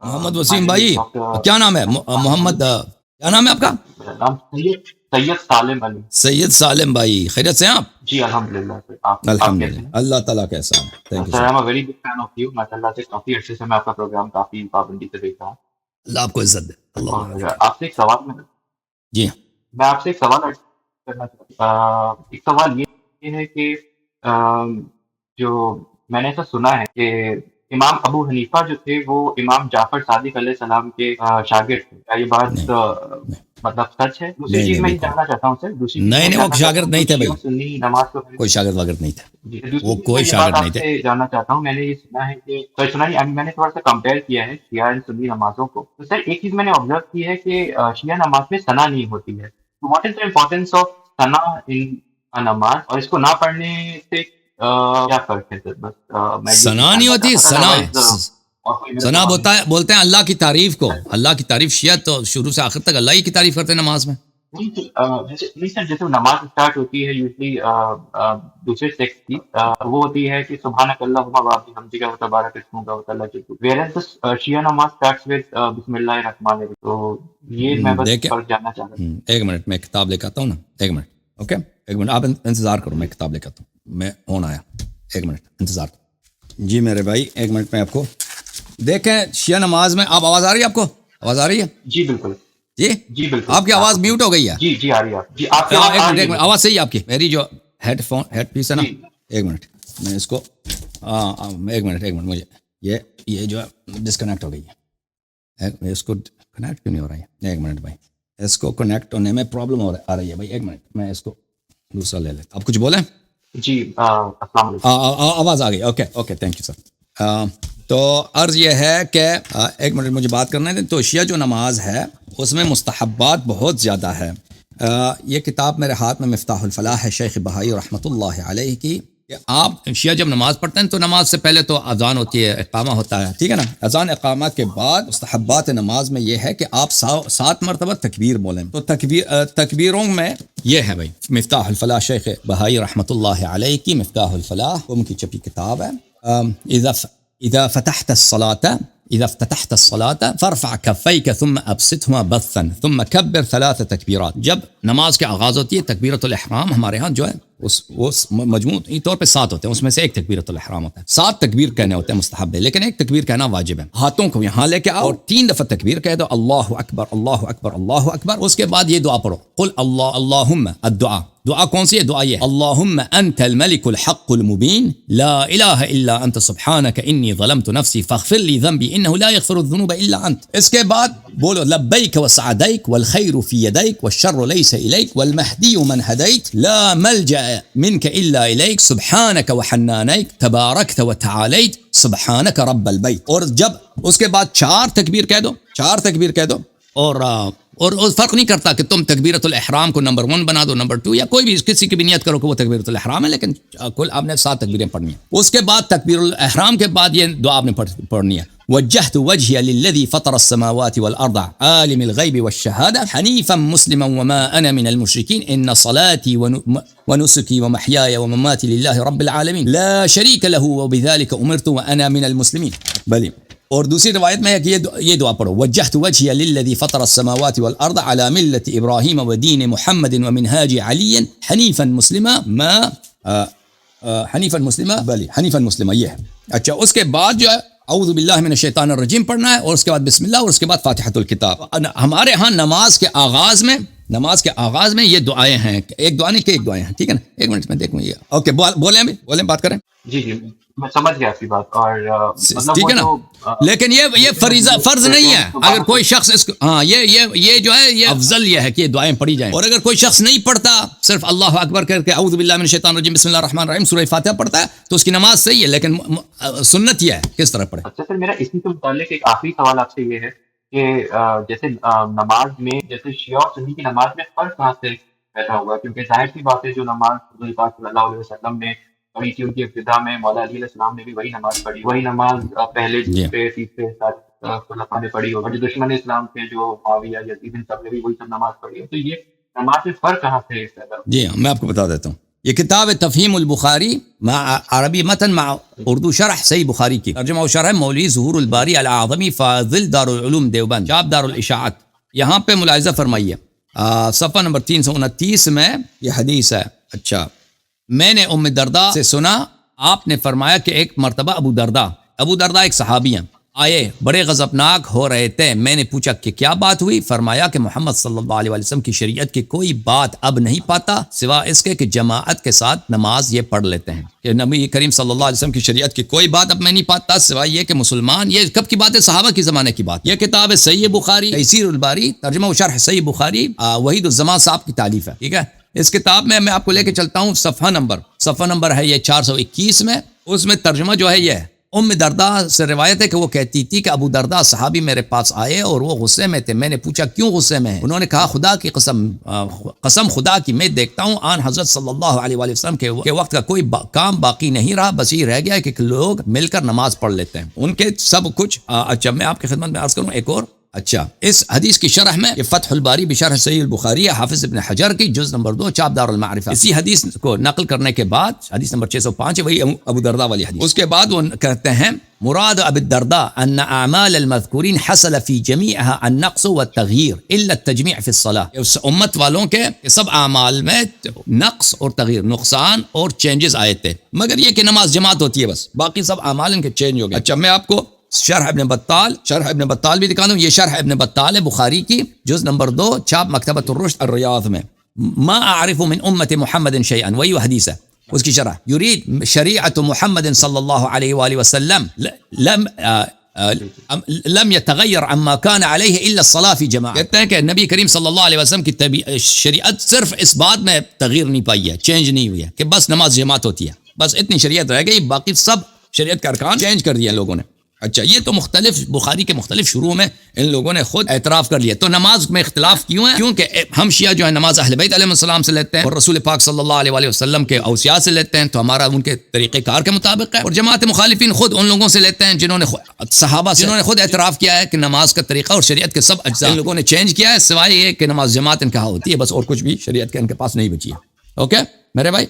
محمد وسیم بھائی کیا نام ہے؟ محمد کیا نام ہے آپ کا؟ نام سید سالم علی. سید سالم بھائی، خیریت سے ہیں آپ؟ جی الحمدللہ سر. آپ الحمد کیسے للہ، ہیں؟ اللہ تعالیٰ کا احسان ہے. Thank you sir sir. I'm a very big fan of you. ماشاء اللہ سے کافی عرصے سے میں آپ کا پروگرام کافی پابندی سے دیکھ رہا ہوں. اللہ آپ کو عزت دے. اللہ اور آپ سے ایک سوال جی میں آپ سے ایک سوال کرنا چاہتا ہوں. ایک سوال یہ ہے کہ جو میں نے ایسا سنا ہے کہ امام ابو حنیفہ جو تھے وہ امام جعفر صادق علیہ السلام کے شاگرد تھے. کیا یہ بات مطلب سچ ہے؟ دوسری چیز میں یہ جاننا چاہتا ہوں سر. دوسری چیز نہیں، وہ شاگرد نہیں تھے بھائی، سنی نماز کو کوئی شاگرد وگرد نہیں تھے. دوسری وہ چیز کوئی میں یہ شاگرد بات نہیں آپ تھے. سے جاننا چاہتا ہوں. میں نے یہ سنا ہے کہ سنا نہیں، میں نے تھوڑا سا کمپیئر کیا ہے شیعہ اور سنی نمازوں کو. تو سر ایک چیز میں نے آبزرو کی ہے کہ شیعہ نماز میں ثنا نہیں ہوتی ہے. What is the importance of ثنا ان نماز، اور اس کو نہ پڑھنے سے کیا فرق ہے سر؟ بس ثنا نہیں ہوتی، ثنا بولتے ہیں اللہ کی تعریف کو. اللہ کی تعریف شیعہ تو شروع سے آخر تک اللہ ہی کی تعریف کرتے ہیں نماز میں. نہیں سر، جیسے نماز اسٹارٹ ہوتی ہے یوزلی دوسرے سیکس کی، وہ ہوتی ہے کہ سبحانک اللہم وبحمدک وتبارک اسمک وتعالی جدک. ویئر شیعہ نماز اسٹارٹس ود بسم اللہ الرحمن الرحیم. تو یہ میں بس فرق جاننا چاہ رہا ہوں. ایک منٹ میں کتاب لے کے آتا ہوں نا. ایک منٹ، اوکے ایک منٹ آپ انتظار کرو، میں کتاب لے کے آتا ہوں. میں فون آیا، ایک منٹ انتظار کرو. جی میرے بھائی ایک منٹ میں آپ کو دیکھیں شیعہ نماز میں. آپ آواز آ رہی ہے؟ آپ کو آواز آ رہی ہے؟ جی بالکل. جی بالکل. آپ کی آواز میوٹ ہو گئی ہے. جی آ رہی ہے. جی آپ کی آواز آ رہی ہے. آواز صحیح ہے آپ کی. میری جو ہیڈ پیس ہے نا، ایک منٹ میں اس کو ایک منٹ مجھے یہ جو ہے ڈسکنیکٹ ہو گئی ہے. اس کو کنیکٹ کیوں نہیں ہو رہا ہے؟ ایک منٹ بھائی، اس کو کنیکٹ ہونے میں پرابلم آ رہی ہے بھائی. ایک منٹ میں اس کو دوسرا لے لیتا. آپ کچھ بولیں؟ جی السلام علیکم. آواز آ گئی. اوکے تھینک یو سر. تو عرض یہ ہے کہ ایک منٹ مجھے بات کرنا ہے. تو شیعہ جو نماز ہے اس میں مستحبات بہت زیادہ ہے. یہ کتاب میرے ہاتھ میں مفتاح الفلاح ہے شیخ بہائی رحمۃ اللہ علیہ کی. کہ آپ شیعہ جب نماز پڑھتے ہیں تو نماز سے پہلے تو اذان ہوتی ہے، اقامہ ہوتا ہے، ٹھیک ہے نا. اذان اقامات کے بعد مستحبات نماز میں یہ ہے کہ آپ 7 مرتبہ تکبیر بولیں. تو تکبیروں میں یہ ہے بھائی مفتاح الفلاح شیخ بہائی رحمۃ اللہ علیہ کی مفتاح الفلاح ان کی چھپی کتاب ہے. اذا فتحت الصلاة فارفع كفيك ثم ابسطهما بثا ثم كبر 3 تکبیرات. جب نماز کے آغاز ہوتی ہے تکبیرۃ الاحرام ہمارے ہاں جو ہے اس مجموعی طور پہ 7 ہوتے ہیں، اس میں سے ایک تکبیرۃ الاحرام ہوتا ہے. 7 تکبیر کہنے ہوتے ہیں مستحب ہے، لیکن ایک تکبیر کہنا واجب ہے. ہاتھوں کو یہاں لے کے آؤ اور 3 دفعہ تکبیر کہہ دو، اللہ اکبر اللہ اکبر اللہ اکبر. اس کے بعد یہ دعا پڑھو، قل اللہم. الدعا دعا کون سی ہے؟ دعا یہ اللہم انت الملک الحق المبین لا الہ الا انت سبحانک انی ظلمت نفسی فاغفر لی ذنبی انہ لا یغفر الذنوب الا انت. اس کے بعد بولو لبیک وسعدیک والخیر فی یدیک والشر لیس الیک والمہدی من ہدیت لا ملجأ منک الا الیک سبحانک وحنانیک تبارکت وتعالیت سبحانک رب البیت. اور جب اس کے بعد 4 تکبیر کہہ دو، 4 تکبیر کہہ دو. اور فرق نہیں کرتا کہ تم تکبیرۃ الاحرام کو نمبر 1 بنا دو، نمبر 2، یا کوئی بھی کسی کی بھی نیت کرو کہ وہ تکبیرۃ الاحرام ہے، لیکن کل آپ نے 7 تکبیریں پڑھنی ہیں. اس کے بعد تکبیر الاحرام کے بعد یہ دعا آپ نے پڑھنی ہے وجہت وجہی للذی فطر السماوات والارض عالم الغیب والشہادہ حنیفا مسلما وما انا من المشرکین ان صلاتي ونسکی ومحیای ومماتی للہ رب العالمین لا شریک له وبذلک امرت وانا من المسلمین. بلی اور دوسری روایت میں ہے کہ یہ دعا پڑھو وجہت وجہی للذی فطر السماوات والارض علی ملت ابراہیم ودین محمد ومنہاج علی حنیفا مسلما حنیفا مسلما. یہ ہے. اچھا اس کے بعد جو ہے اعوذ باللہ من الشیطان الرجیم پڑھنا ہے، اور اس کے بعد بسم اللہ، اور اس کے بعد فاتحۃ الکتاب. ہمارے ہاں نماز کے آغاز میں یہ دعائیں ہیں. ایک دعا نہیں کہ ایک دعائیں ہیں، ٹھیک ہے نا. ایک منٹ میں دیکھوں یہ اوکے بولیں بات کریں. جی میں سمجھ گیا آپ کی بات. اور مطلب ٹھیک ہے نا، لیکن یہ فرض نہیں ہے. اگر کوئی شخص اس کو یہ جو ہے یہ افضل یہ ہے کہ یہ دعائیں پڑھی جائیں. اور اگر کوئی شخص نہیں پڑھتا، صرف اللہ اکبر کر کے اعوذ باللہ من الشیطان الرجیم بسم اللہ الرحمن الرحیم سورہ فاتحہ پڑھتا ہے تو اس کی نماز صحیح ہے، لیکن سنت یہ ہے کس طرح پڑھے. اچھا سر، میرا اسی سے متعلق ایک آخری سوال آپ سے یہ ہے کہ جیسے نماز میں جیسے شیعہ اور سنی کی نماز میں فرق کہاں سے پیدا ہوا؟ کیونکہ ظاہر سی بات ہے جو نماز حضور پاک صلی اللہ علیہ وسلم نے پڑھی تھی ان کی ابتدا میں مولا علی علیہ السلام نے بھی وہی نماز پڑھی، وہی نماز پہلے دوسرے تیسرے خلفاء نے پڑھی، اور جو دشمن اسلام تھے جو معاویہ یزید ان سب نے بھی وہی سب نماز پڑھی. تو یہ نماز میں فرق کہاں سے پیدا ہوا؟ جی ہاں میں آپ کو بتا دیتا ہوں. یہ کتاب ہے تفہیم البخاری مع عربی متن مع اردو شرح صحیح بخاری کی، ترجمہ و شرح مولوی ظہور الباری العظمی فاضل دارالعلوم دیوبند، چاپ دارالاشاعت۔ یہاں پہ ملاحظہ فرمائیے صفحہ نمبر 329 میں یہ حدیث ہے۔ اچھا، میں نے ام درداء سے سنا، آپ نے فرمایا کہ ایک مرتبہ ابو درداء ایک صحابی ہیں، آئے بڑے غضبناک ہو رہے تھے۔ میں نے پوچھا کہ کیا بات ہوئی؟ فرمایا کہ محمد صلی اللہ علیہ وسلم کی شریعت کی کوئی بات اب نہیں پاتا سوا اس کے کہ جماعت کے ساتھ نماز یہ پڑھ لیتے ہیں، کہ نبی کریم صلی اللہ علیہ وسلم کی شریعت کی کوئی بات اب میں نہیں پاتا سوا یہ کہ مسلمان، یہ کب کی بات ہے؟ صحابہ کی زمانے کی بات۔ یہ کتاب ہے صحیح بخاری تیسیر الباری، ترجمہ و شرح صحیح بخاری، وحید الزمان صاحب کی تالیف ہے، ٹھیک ہے۔ اس کتاب میں آپ کو لے کے چلتا ہوں، صفحہ نمبر ہے یہ 421 میں، اس میں ترجمہ جو ہے یہ ہے، ام درداء سے روایت ہے کہ وہ کہتی تھی کہ ابو درداء صحابی میرے پاس آئے اور وہ غصے میں تھے۔ میں نے پوچھا کیوں غصے میں ہیں؟ انہوں نے کہا خدا کی قسم خدا کی، میں دیکھتا ہوں آن حضرت صلی اللہ علیہ وآلہ وسلم کے وقت کا کوئی کام باقی نہیں رہا، بس یہ رہ گیا ہے کہ لوگ مل کر نماز پڑھ لیتے ہیں، ان کے سب کچھ۔ اچھا، میں آپ کی خدمت میں عرض کروں ایک اور۔ اچھا، اس حدیث کی شرح میں یہ فتح الباری بشرح صحیح البخاری حافظ ابن حجر کی جز نمبر 2 چاپ دار المعرفہ، اسی حدیث کو نقل کرنے کے بعد حدیث نمبر 605 ہے، وہی ابو درداء والی حدیث۔ اس کے بعد وہ کہتے ہیں مراد ابی الدرداء ان اعمال المذکورین حصل فی جمیعها النقص والتغییر الا التجمیع فی الصلاۃ۔ اس امت والوں کے سب اعمال میں نقص اور تغییر، نقصان اور چینجز آئے تھے، مگر یہ کہ نماز جماعت ہوتی ہے بس، باقی سب اعمال ان کے چینج ہو گئے۔ اچھا، میں آپ کو شرح ابن بطال بھی دکھا دوں، یہ شرح ابن بطال ہے بخاری کی جز نمبر 2 چاپ مکتبۃ الرشد الریاض میں۔ ما اعرف من امت محمد شیئا، وہی حدیث ہے، اس کی شرح یرید شریعت محمد صلی اللہ علیہ وآلہ وسلم لم يتغیر عما كان علیہ الا الصلاۃ فی جماعہ۔ کہتے ہیں کہ نبی کریم صلی اللہ علیہ وسلم کی شریعت صرف اس بات میں تغیر نہیں پائی ہے، چینج نہیں ہوئی ہے کہ بس نماز جماعت ہوتی ہے، بس اتنی شریعت رہ گئی، باقی سب شریعت کے ارکان چینج کر دیا لوگوں نے۔ اچھا، یہ تو مختلف بخاری کے مختلف شروع میں ان لوگوں نے خود اعتراف کر لیا۔ تو نماز میں اختلاف کیوں ہے؟ کیونکہ ہم شیعہ جو ہے نماز اہل بیت علیہ السلام سے لیتے ہیں اور رسول پاک صلی اللہ علیہ وآلہ وسلم کے اوصیاء سے لیتے ہیں، تو ہمارا ان کے طریقہ کار کے مطابق ہے، اور جماعت مخالفین خود ان لوگوں سے لیتے ہیں جنہوں نے صحابہ سے، جنہوں نے خود اعتراف کیا ہے کہ نماز کا طریقہ اور شریعت کے سب اجزاء ان لوگوں نے چینج کیا ہے، سوائے یہ کہ نماز جماعت ان کا ہوتی ہے، بس اور کچھ بھی شریعت کے ان کے پاس نہیں بچی ہے۔ اوکے میرے بھائی،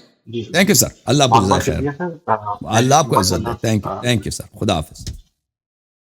تھینک یو سر، اللہ آپ کو جزائے خیر، اللہ آپ کو عزت دے، تھینک یو سر، خدا حافظ۔